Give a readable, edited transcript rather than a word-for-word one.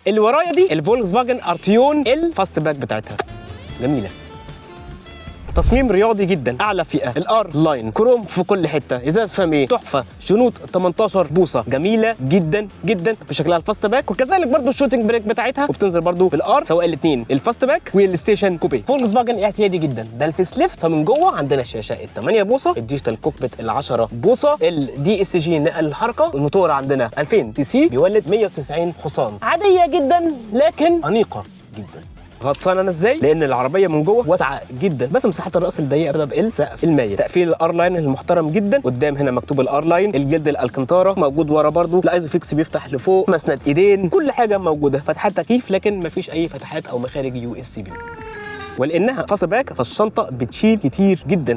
اللي ورايا دي الفولكس فاجن ارتيون الفاست باك بتاعتها، جميله، تصميم رياضي جدا، اعلى فئه، الار لاين، كروم في كل حته، ازاز فامي تحفه، شنوط 18 بوصه، جميله جدا جدا بشكلها الفاست باك، وكذلك برده الشوتنج بريك بتاعتها، وبتنزل برده بالار سواء الاثنين الفاست باك والستيشن كوبي. فولكس فاجن اعتيادي جدا، ده الفيس ليفت. فمن جوه عندنا الشاشه ال 8 بوصه، الديجيتال كوكبيت ال 10 بوصه، الدي اس جي نقل الحركه، الموتور عندنا 2000 تي سي بيولد 190 حصان، عاديه جدا لكن انيقه جدا. غطسان انا ازاي؟ لان العربيه من جوه واسعه جدا، بس مساحه الراس الضيقه بتبقى بقل سقف المايه. تقفيل الار لاين المحترم جدا، قدام هنا مكتوب الار لاين، الجلد الالكنتارا موجود ورا برده، الايزوفيكس بيفتح لفوق، مسند ايدين، كل حاجه موجوده، فتحات تكييف لكن مفيش اي فتحات او مخارج USB. ولانها فاست باك فالشنطه بتشيل كتير جدا.